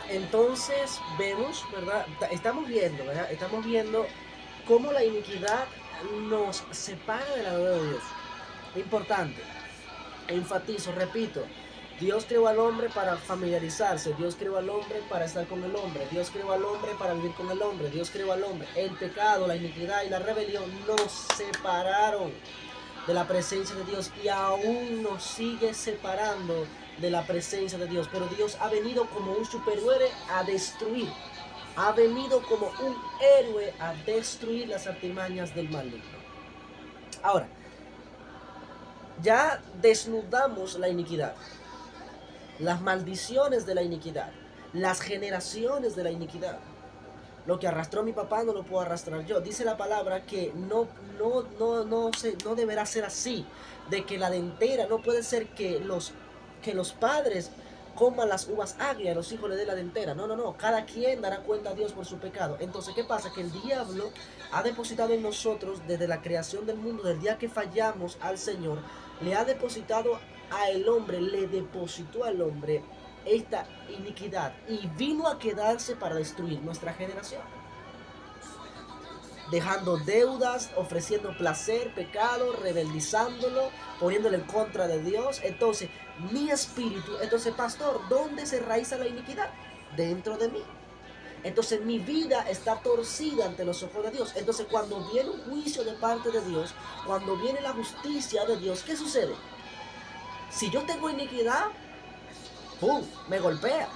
Entonces vemos, ¿verdad? Estamos viendo, ¿verdad? Estamos viendo cómo la iniquidad nos separa de la gloria de Dios. Importante, enfatizo, repito, Dios creó al hombre para familiarizarse, Dios creó al hombre para estar con el hombre, Dios creó al hombre para vivir con el hombre, Dios creó al hombre. El pecado, la iniquidad y la rebelión nos separaron de la presencia de Dios y aún nos sigue separando de la presencia de Dios. Pero Dios ha venido como un superhéroe a destruir. Ha venido como un héroe a destruir las artimañas del maligno. Ahora, ya desnudamos la iniquidad, las maldiciones de la iniquidad, las generaciones de la iniquidad. Lo que arrastró mi papá no lo puedo arrastrar yo. Dice la palabra que no deberá ser así. De que la dentera no puede ser que los padres coman las uvas agrias, los hijos le den la dentera. No, no, no. Cada quien dará cuenta a Dios por su pecado. Entonces, ¿qué pasa? Que el diablo ha depositado en nosotros desde la creación del mundo, del día que fallamos al Señor, le ha depositado al hombre, le depositó al hombre esta iniquidad y vino a quedarse para destruir nuestra generación, dejando deudas, ofreciendo placer, pecado, rebeldizándolo, poniéndolo en contra de Dios. Entonces, mi espíritu, entonces, pastor, ¿dónde se enraiza la iniquidad? Dentro de mí. Entonces mi vida está torcida ante los ojos de Dios. Entonces cuando viene un juicio de parte de Dios, cuando viene la justicia de Dios, ¿qué sucede? Si yo tengo iniquidad, ¡pum!, me golpea.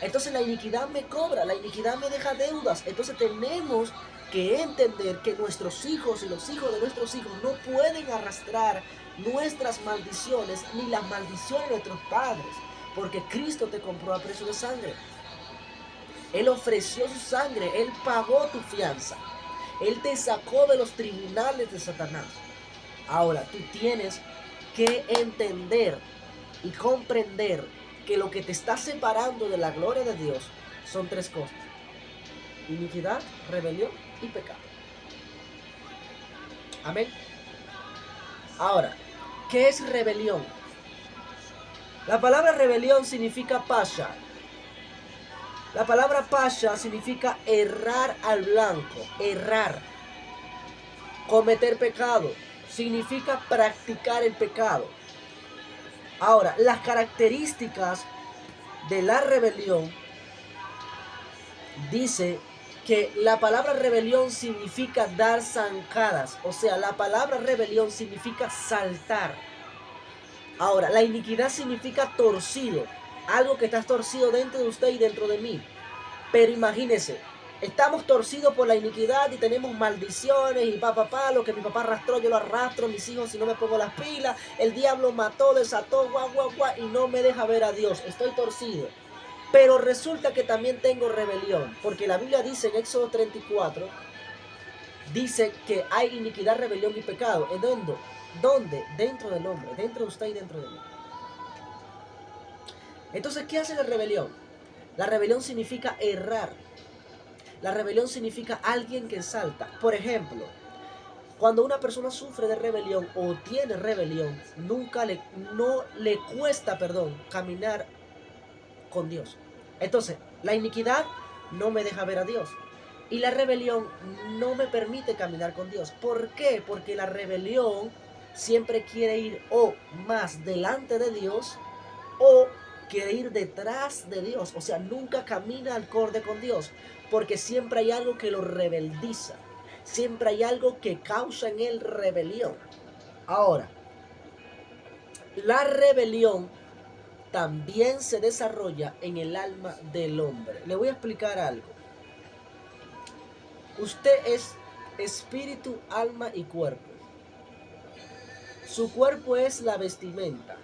Entonces la iniquidad me cobra, la iniquidad me deja deudas. Entonces tenemos que entender que nuestros hijos y los hijos de nuestros hijos no pueden arrastrar nuestras maldiciones ni las maldiciones de nuestros padres. Porque Cristo te compró a precio de sangre. Él ofreció su sangre, Él pagó tu fianza. Él te sacó de los tribunales de Satanás. Ahora tú tienes que entender y comprender que lo que te está separando de la gloria de Dios son tres cosas: iniquidad, rebelión y pecado. Amén. Ahora, ¿qué es rebelión? La palabra rebelión significa pasha. La palabra pasha significa errar al blanco, errar, cometer pecado, significa practicar el pecado. Ahora, las características de la rebelión dice que la palabra rebelión significa dar zancadas, o sea, la palabra rebelión significa saltar. Ahora, la iniquidad significa torcido, algo que está torcido dentro de usted y dentro de mí. Pero imagínese, estamos torcidos por la iniquidad y tenemos maldiciones y lo que mi papá arrastró yo lo arrastro, mis hijos si no me pongo las pilas, el diablo mató, desató, y no me deja ver a Dios, estoy torcido. Pero resulta que también tengo rebelión, porque la Biblia dice en Éxodo 34, dice que hay iniquidad, rebelión y pecado. ¿En dónde? ¿Dónde? Dentro del hombre, dentro de usted y dentro de mí. Entonces, ¿qué hace la rebelión? La rebelión significa errar. La rebelión significa alguien que salta. Por ejemplo, cuando una persona sufre de rebelión o tiene rebelión, no le cuesta, caminar con Dios. Entonces, la iniquidad no me deja ver a Dios. Y la rebelión no me permite caminar con Dios. ¿Por qué? Porque la rebelión siempre quiere ir o más delante de Dios o quiere ir detrás de Dios. O sea, nunca camina acorde con Dios. Porque siempre hay algo que lo rebeldiza. Siempre hay algo que causa en él rebelión. Ahora, la rebelión también se desarrolla en el alma del hombre. Le voy a explicar algo. Usted es espíritu, alma y cuerpo. Su cuerpo es la vestimenta.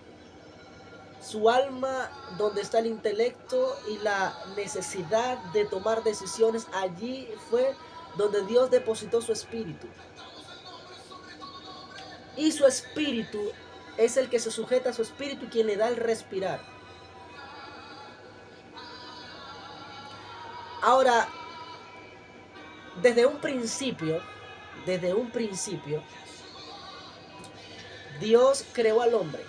Su alma, donde está el intelecto y la necesidad de tomar decisiones, allí fue donde Dios depositó su espíritu. Y su espíritu es el que se sujeta a su espíritu y quien le da el respirar. Ahora, desde un principio, Dios creó al hombre.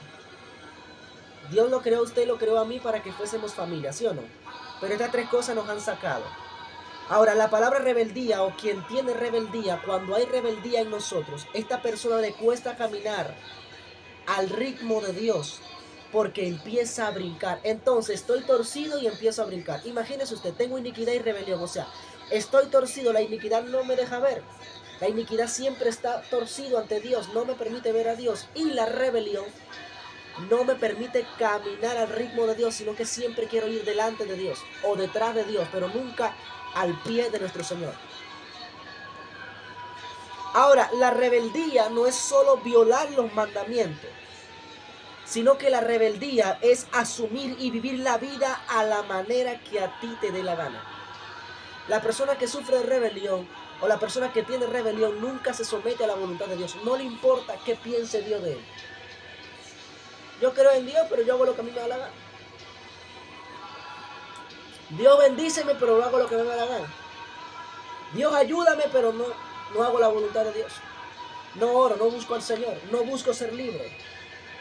Dios lo creó a usted y lo creó a mí para que fuésemos familia, ¿sí o no? Pero estas tres cosas nos han sacado. Ahora, la palabra rebeldía o quien tiene rebeldía, cuando hay rebeldía en nosotros, esta persona le cuesta caminar al ritmo de Dios porque empieza a brincar. Entonces, estoy torcido y empiezo a brincar. Imagínese usted, tengo iniquidad y rebelión, o sea, estoy torcido, la iniquidad no me deja ver. La iniquidad siempre está torcido ante Dios, no me permite ver a Dios. Y la rebelión no me permite caminar al ritmo de Dios, sino que siempre quiero ir delante de Dios o detrás de Dios, pero nunca al pie de nuestro Señor. Ahora, la rebeldía no es solo violar los mandamientos, sino que la rebeldía es asumir y vivir la vida a la manera que a ti te dé la gana. La persona que sufre de rebelión o la persona que tiene rebelión nunca se somete a la voluntad de Dios. No le importa qué piense Dios de él. Yo creo en Dios, pero yo hago lo que a mí me da la gana. Dios bendíceme, pero no hago lo que me da la gana. Dios ayúdame, pero no hago la voluntad de Dios. No oro, no busco al Señor, no busco ser libre.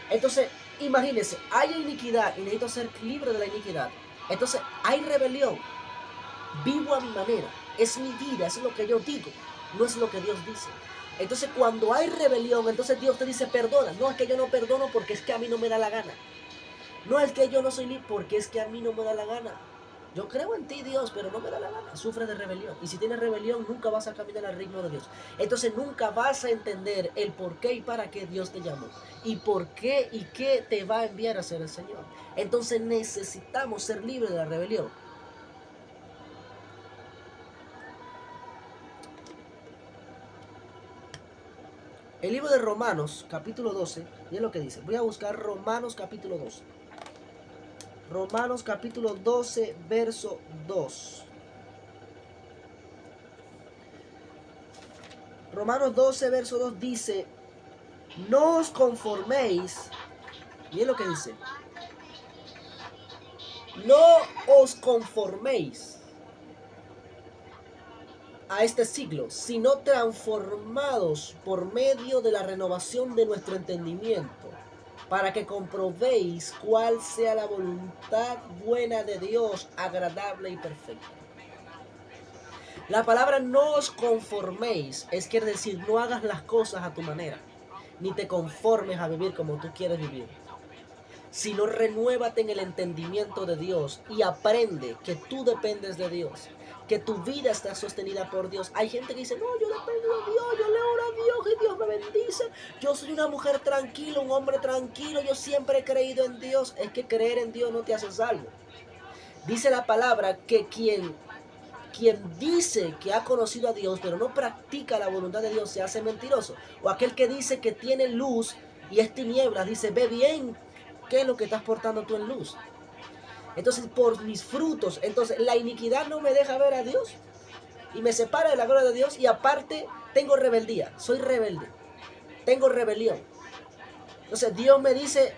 Entonces, imagínense, hay iniquidad y necesito ser libre de la iniquidad. Entonces, hay rebelión. Vivo a mi manera. Es mi vida, es lo que yo digo, no es lo que Dios dice. Entonces, cuando hay rebelión, entonces Dios te dice, perdona. No es que yo no perdono porque es que a mí no me da la gana. No es que yo no soy libre porque es que a mí no me da la gana. Yo creo en ti, Dios, pero no me da la gana. Sufre de rebelión. Y si tienes rebelión, nunca vas a caminar al ritmo de Dios. Entonces nunca vas a entender el por qué y para qué Dios te llamó. Y por qué y qué te va a enviar a ser el Señor. Entonces necesitamos ser libres de la rebelión. El libro de Romanos, capítulo 12, y es lo que dice. Voy a buscar Romanos, capítulo 12. Romanos, capítulo 12, verso 2. Romanos 12, verso 2 dice, no os conforméis, miren lo que dice, no os conforméis a este siglo, sino transformados por medio de la renovación de nuestro entendimiento, para que comprobéis cuál sea la voluntad buena de Dios, agradable y perfecta. La palabra no os conforméis quiere decir no hagas las cosas a tu manera, ni te conformes a vivir como tú quieres vivir, sino renuévate en el entendimiento de Dios y aprende que tú dependes de Dios, que tu vida está sostenida por Dios. Hay gente que dice, no, yo dependo de Dios, yo le oro a Dios y Dios me bendice, yo soy una mujer tranquila, un hombre tranquilo, yo siempre he creído en Dios. Es que creer en Dios no te hace salvo. Dice la palabra que quien dice que ha conocido a Dios, pero no practica la voluntad de Dios, se hace mentiroso. O aquel que dice que tiene luz y es tinieblas, dice, ve bien qué es lo que estás portando tú en luz. Entonces, por mis frutos, entonces la iniquidad no me deja ver a Dios y me separa de la gloria de Dios, y aparte tengo rebeldía, soy rebelde, tengo rebelión. Entonces Dios me dice,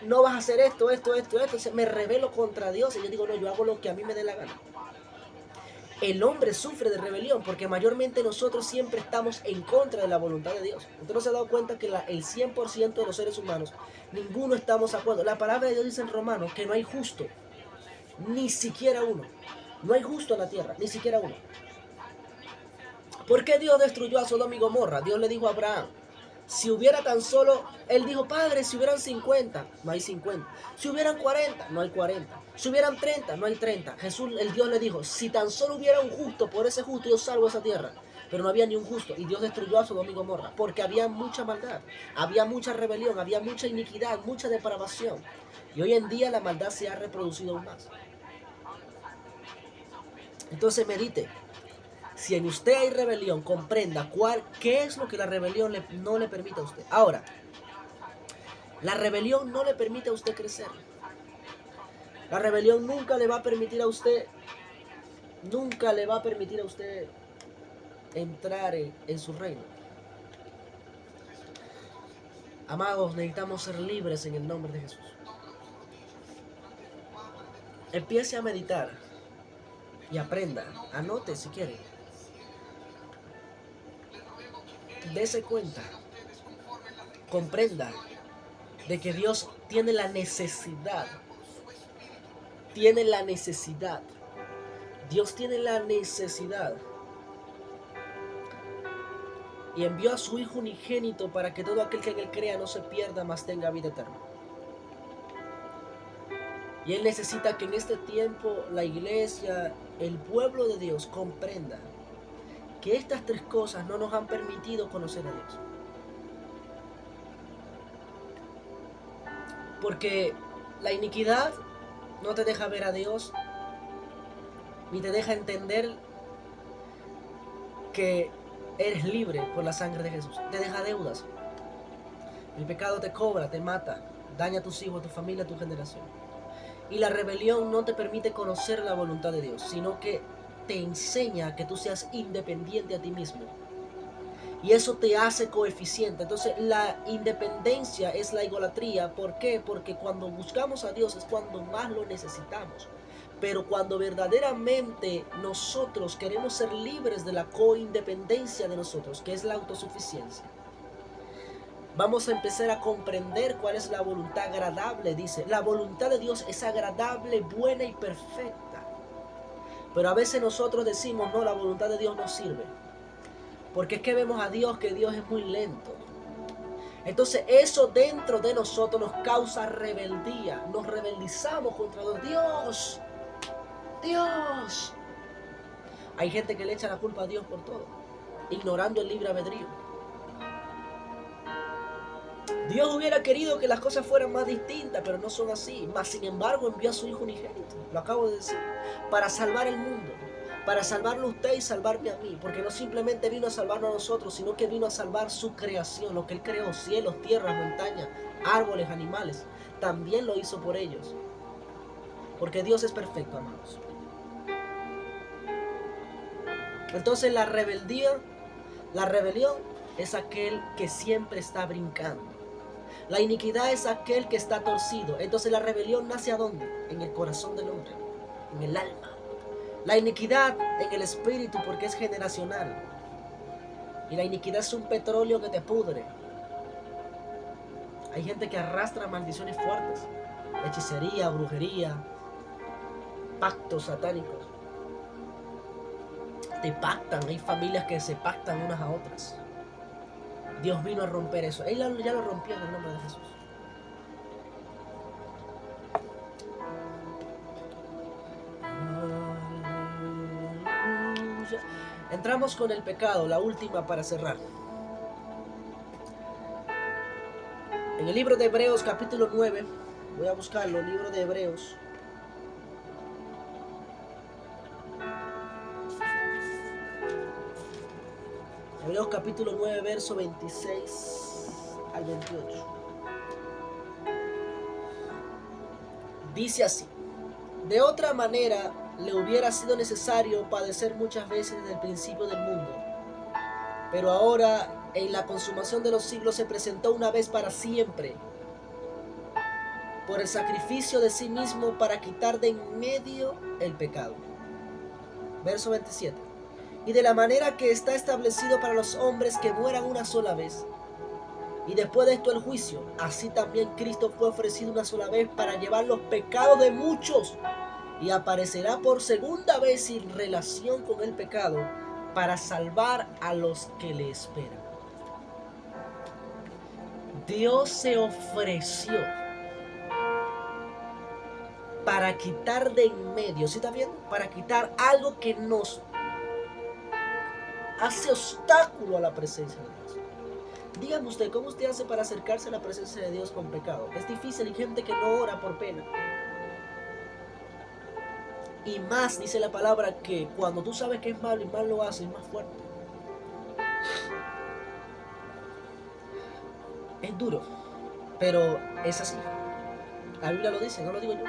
no vas a hacer esto. Entonces me rebelo contra Dios y yo digo, no, yo hago lo que a mí me dé la gana. El hombre sufre de rebelión porque mayormente nosotros siempre estamos en contra de la voluntad de Dios. Usted no se ha dado cuenta que el 100% de los seres humanos, ninguno estamos de acuerdo. La palabra de Dios dice en Romanos que no hay justo, ni siquiera uno. No hay justo en la tierra, ni siquiera uno. ¿Por qué Dios destruyó a Sodoma y Gomorra? Dios le dijo a Abraham, si hubiera tan solo, él dijo, padre, si hubieran 50, no hay 50. Si hubieran 40, no hay 40. Si hubieran 30, no hay 30. El Dios le dijo, si tan solo hubiera un justo, por ese justo yo salvo esa tierra. Pero no había ni un justo. Y Dios destruyó a Sodoma y Gomorra porque había mucha maldad, había mucha rebelión, había mucha iniquidad, mucha depravación. Y hoy en día la maldad se ha reproducido aún más. Entonces medite. Si en usted hay rebelión, comprenda qué es lo que la rebelión no le permite a usted. Ahora, la rebelión no le permite a usted crecer. La rebelión nunca le va a permitir a usted entrar en su reino. Amados, necesitamos ser libres en el nombre de Jesús. Empiece a meditar y aprenda. Anote si quiere. Dese cuenta, comprenda de que Dios tiene la necesidad tiene la necesidad. Dios tiene la necesidad. Y envió a su Hijo unigénito para que todo aquel que en Él crea no se pierda, mas tenga vida eterna. Y Él necesita que en este tiempo la iglesia, el pueblo de Dios, comprenda que estas tres cosas no nos han permitido conocer a Dios. Porque la iniquidad no te deja ver a Dios, ni te deja entender que eres libre por la sangre de Jesús. Te deja deudas. El pecado te cobra, te mata, daña a tus hijos, a tu familia, a tu generación. Y la rebelión no te permite conocer la voluntad de Dios, sino que te enseña a que tú seas independiente a ti mismo. Y eso te hace coeficiente. Entonces la independencia es la idolatría. ¿Por qué? Porque cuando buscamos a Dios es cuando más lo necesitamos. Pero cuando verdaderamente nosotros queremos ser libres de la coindependencia de nosotros, que es la autosuficiencia, vamos a empezar a comprender cuál es la voluntad agradable. Dice, la voluntad de Dios es agradable, buena y perfecta. Pero a veces nosotros decimos, no, la voluntad de Dios no sirve. Porque es que vemos a Dios, que Dios es muy lento. Entonces eso dentro de nosotros nos causa rebeldía. Nos rebeldizamos contra Dios. Dios. Hay gente que le echa la culpa a Dios por todo, ignorando el libre albedrío. Dios hubiera querido que las cosas fueran más distintas, pero no son así. Mas sin embargo envió a su Hijo unigénito, lo acabo de decir, para salvar el mundo, para salvarlo a usted y salvarme a mí. Porque no simplemente vino a salvarnos a nosotros, sino que vino a salvar su creación, lo que Él creó, cielos, tierras, montañas, árboles, animales. También lo hizo por ellos. Porque Dios es perfecto, amados. Entonces la rebelión es aquel que siempre está brincando. La iniquidad es aquel que está torcido. Entonces la rebelión nace ¿a dónde? En el corazón del hombre, en el alma. La iniquidad en el espíritu, porque es generacional. Y la iniquidad es un petróleo que te pudre. Hay gente que arrastra maldiciones fuertes, hechicería, brujería, pactos satánicos. Te pactan, hay familias que se pactan unas a otras. Dios vino a romper eso. Él ya lo rompió en el nombre de Jesús. Entramos con el pecado, la última para cerrar. En el libro de Hebreos capítulo 9, voy a buscarlo, el libro de Hebreos. Hebreos capítulo 9, verso 26 al 28. Dice así: de otra manera le hubiera sido necesario padecer muchas veces desde el principio del mundo. Pero ahora, en la consumación de los siglos, se presentó una vez para siempre, por el sacrificio de sí mismo, para quitar de en medio el pecado. Verso 27. Y de la manera que está establecido para los hombres que mueran una sola vez, y después de esto el juicio, así también Cristo fue ofrecido una sola vez para llevar los pecados de muchos, y aparecerá por segunda vez sin relación con el pecado, para salvar a los que le esperan. Dios se ofreció para quitar de en medio, ¿sí está bien? Para quitar algo que nos hace obstáculo a la presencia de Dios. Dígame usted, ¿cómo usted hace para acercarse a la presencia de Dios con pecado? Es difícil, hay gente que no ora por pena. Y más dice la palabra que cuando tú sabes que es malo y mal lo haces, es más fuerte. Es duro, pero es así. La Biblia lo dice, no lo digo yo.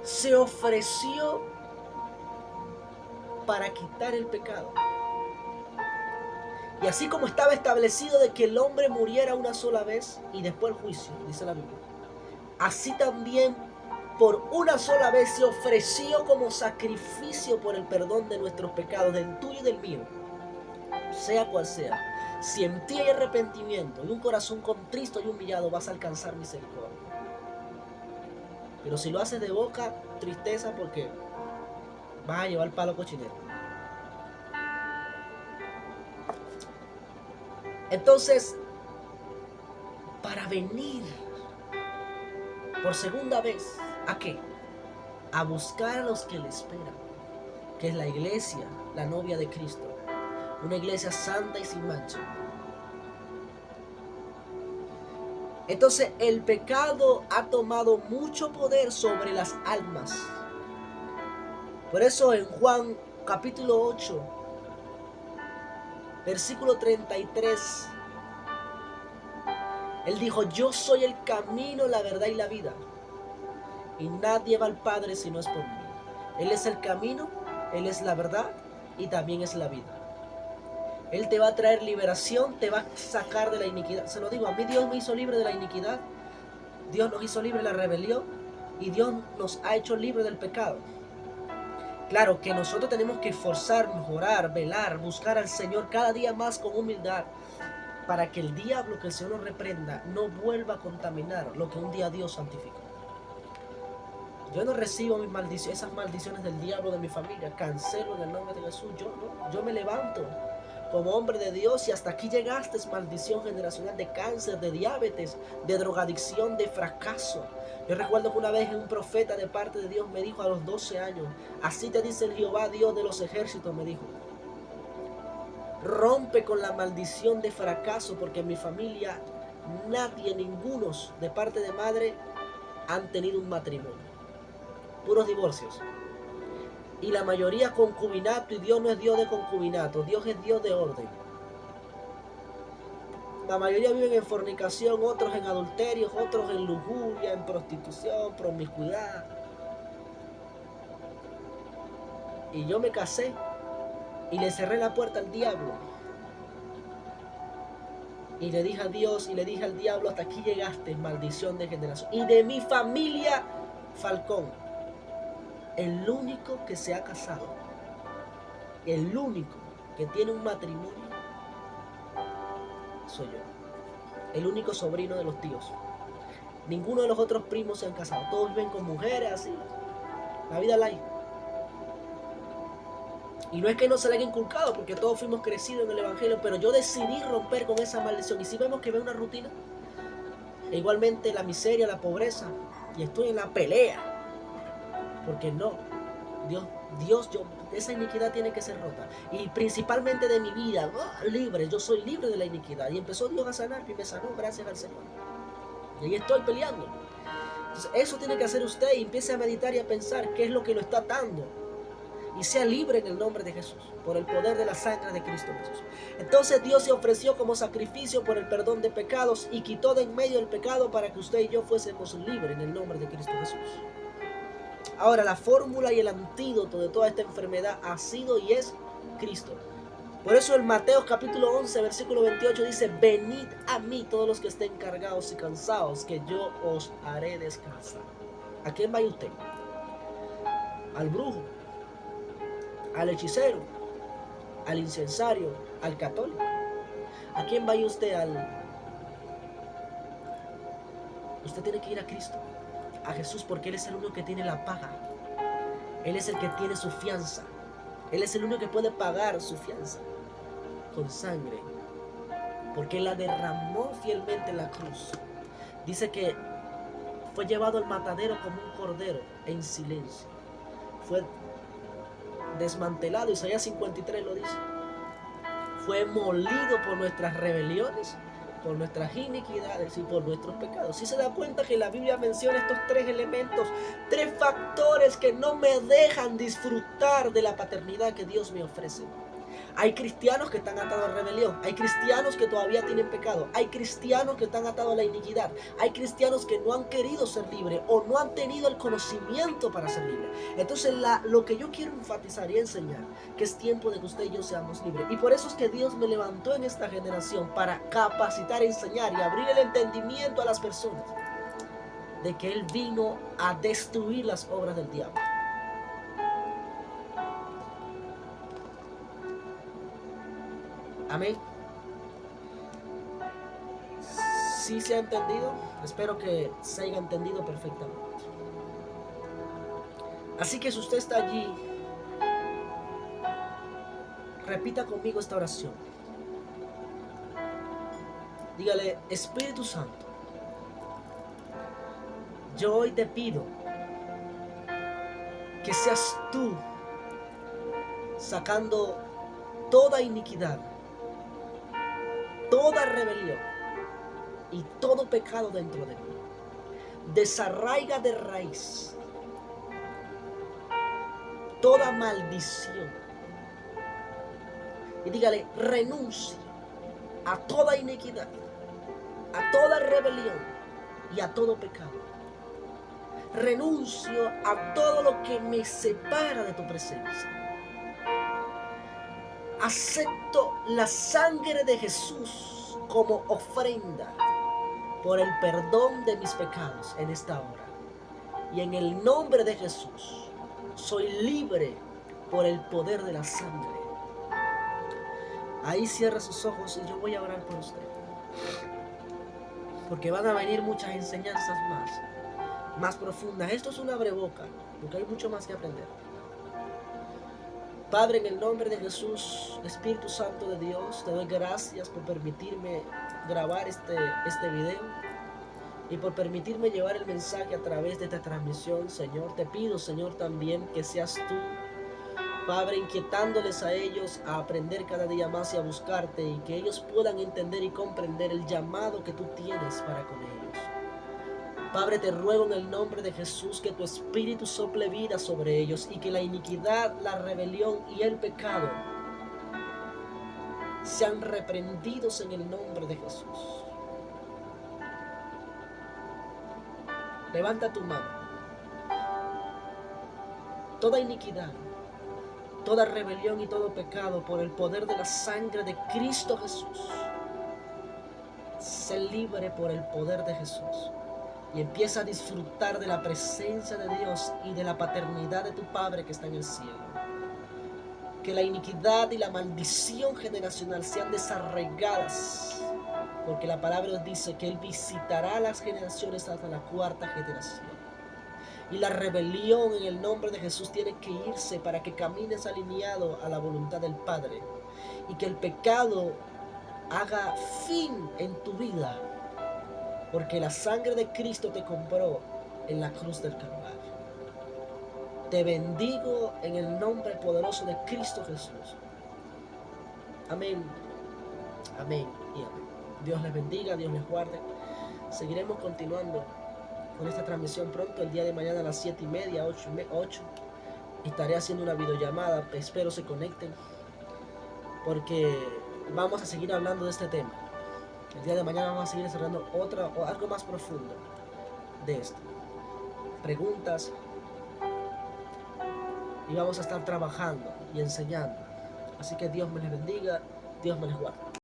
Se ofreció para quitar el pecado. Y así como estaba establecido de que el hombre muriera una sola vez y después el juicio, dice la Biblia, así también por una sola vez se ofreció como sacrificio por el perdón de nuestros pecados, del tuyo y del mío, sea cual sea. Si en ti hay arrepentimiento y un corazón contristo y humillado, vas a alcanzar misericordia. Pero si lo haces de boca, tristeza porque vas a llevar palo cochinero. Entonces, para venir por segunda vez, ¿a qué? A buscar a los que le esperan, que es la iglesia, la novia de Cristo. Una iglesia santa y sin mancha. Entonces el pecado ha tomado mucho poder sobre las almas. Por eso en Juan capítulo 8, versículo 33, Él dijo, yo soy el camino, la verdad y la vida. Y nadie va al Padre si no es por mí. Él es el camino, Él es la verdad y también es la vida. Él te va a traer liberación, te va a sacar de la iniquidad. Se lo digo, a mí Dios me hizo libre de la iniquidad. Dios nos hizo libre de la rebelión. Y Dios nos ha hecho libre del pecado. Claro que nosotros tenemos que esforzarnos, orar, velar, buscar al Señor cada día más con humildad. Para que el diablo, que el Señor nos reprenda, no vuelva a contaminar lo que un día Dios santificó. Yo no recibo mis maldiciones, esas maldiciones del diablo de mi familia. Cancelo en el nombre de Jesús. Yo me levanto como hombre de Dios, y hasta aquí llegaste, maldición generacional de cáncer, de diabetes, de drogadicción, de fracaso. Yo recuerdo que una vez un profeta de parte de Dios me dijo a los 12 años, así te dice el Jehová Dios de los ejércitos, me dijo, rompe con la maldición de fracaso, porque en mi familia nadie, ningunos de parte de madre han tenido un matrimonio, puros divorcios. Y la mayoría concubinato, y Dios no es Dios de concubinato, Dios es Dios de orden. La mayoría viven en fornicación, otros en adulterio, otros en lujuria, en prostitución, promiscuidad. Y yo me casé y le cerré la puerta al diablo. Y le dije a Dios y le dije al diablo, hasta aquí llegaste, maldición de generación. Y de mi familia, Falcón, el único que se ha casado, el único que tiene un matrimonio, soy yo. El único sobrino de los tíos. Ninguno de los otros primos se han casado. Todos viven con mujeres así. La vida light. Y no es que no se le haya inculcado, porque todos fuimos crecidos en el evangelio, pero yo decidí romper con esa maldición. Y si vemos que ve una rutina, e igualmente la miseria, la pobreza, y estoy en la pelea. Porque no, esa iniquidad tiene que ser rota. Y principalmente de mi vida, libre, yo soy libre de la iniquidad. Y empezó Dios a sanar y me sanó, gracias al Señor. Y ahí estoy peleando. Entonces, eso tiene que hacer usted, y empiece a meditar y a pensar qué es lo que lo está atando. Y sea libre en el nombre de Jesús, por el poder de la sangre de Cristo Jesús. Entonces Dios se ofreció como sacrificio por el perdón de pecados y quitó de en medio el pecado para que usted y yo fuésemos libres en el nombre de Cristo Jesús. Ahora, la fórmula y el antídoto de toda esta enfermedad ha sido y es Cristo. Por eso en Mateo capítulo 11, versículo 28 dice, venid a mí todos los que estén cargados y cansados, que yo os haré descansar. ¿A quién va usted? Al brujo, al hechicero, al incensario, al católico. ¿A quién va usted? Usted tiene que ir a Cristo, a Jesús, porque Él es el único que tiene la paga. Él es el que tiene su fianza. Él es el único que puede pagar su fianza con sangre, porque Él la derramó fielmente en la cruz. Dice que fue llevado al matadero como un cordero en silencio. Fue desmantelado, Isaías 53 lo dice. Fue molido por nuestras rebeliones, por nuestras iniquidades y por nuestros pecados. Si se da cuenta que la Biblia menciona estos tres elementos, tres factores que no me dejan disfrutar de la paternidad que Dios me ofrece. Hay cristianos que están atados a rebelión, hay cristianos que todavía tienen pecado, hay cristianos que están atados a la iniquidad, hay cristianos que no han querido ser libres o no han tenido el conocimiento para ser libres. Entonces lo que yo quiero enfatizar y enseñar, que es tiempo de que usted y yo seamos libres. Y por eso es que Dios me levantó en esta generación para capacitar, enseñar y abrir el entendimiento a las personas de que Él vino a destruir las obras del diablo. Amén. ¿Sí se ha entendido? Espero que se haya entendido perfectamente. Así que si usted está allí, repita conmigo esta oración. Dígale: Espíritu Santo, yo hoy te pido que seas tú sacando toda iniquidad, toda rebelión y todo pecado dentro de mí. Desarraiga de raíz toda maldición. Y dígale: renuncio a toda iniquidad, a toda rebelión y a todo pecado. Renuncio a todo lo que me separa de tu presencia. Acepto la sangre de Jesús como ofrenda por el perdón de mis pecados en esta hora. Y en el nombre de Jesús, soy libre por el poder de la sangre. Ahí cierra sus ojos y yo voy a orar por usted. Porque van a venir muchas enseñanzas más profundas. Esto es un abreboca, porque hay mucho más que aprender. Padre, en el nombre de Jesús, Espíritu Santo de Dios, te doy gracias por permitirme grabar este video y por permitirme llevar el mensaje a través de esta transmisión, Señor. Te pido, Señor, también que seas tú, Padre, inquietándoles a ellos a aprender cada día más y a buscarte, y que ellos puedan entender y comprender el llamado que tú tienes para con ellos. Padre, te ruego en el nombre de Jesús que tu Espíritu sople vida sobre ellos y que la iniquidad, la rebelión y el pecado sean reprendidos en el nombre de Jesús. Levanta tu mano. Toda iniquidad, toda rebelión y todo pecado, por el poder de la sangre de Cristo Jesús, sé libre por el poder de Jesús. Y empieza a disfrutar de la presencia de Dios y de la paternidad de tu Padre que está en el cielo. Que la iniquidad y la maldición generacional sean desarraigadas, porque la palabra nos dice que Él visitará las generaciones hasta la cuarta generación. Y la rebelión en el nombre de Jesús tiene que irse para que camines alineado a la voluntad del Padre. Y que el pecado haga fin en tu vida, porque la sangre de Cristo te compró en la cruz del Calvario. Te bendigo en el nombre poderoso de Cristo Jesús. Amén, amén y amén. Dios les bendiga, Dios les guarde. Seguiremos continuando con esta transmisión pronto. El día de mañana a las 7:30, 8, estaré haciendo una videollamada. Espero se conecten, porque vamos a seguir hablando de este tema. El día de mañana vamos a seguir desarrollando algo más profundo de esto. Preguntas. Y vamos a estar trabajando y enseñando. Así que Dios me les bendiga, Dios me les guarde.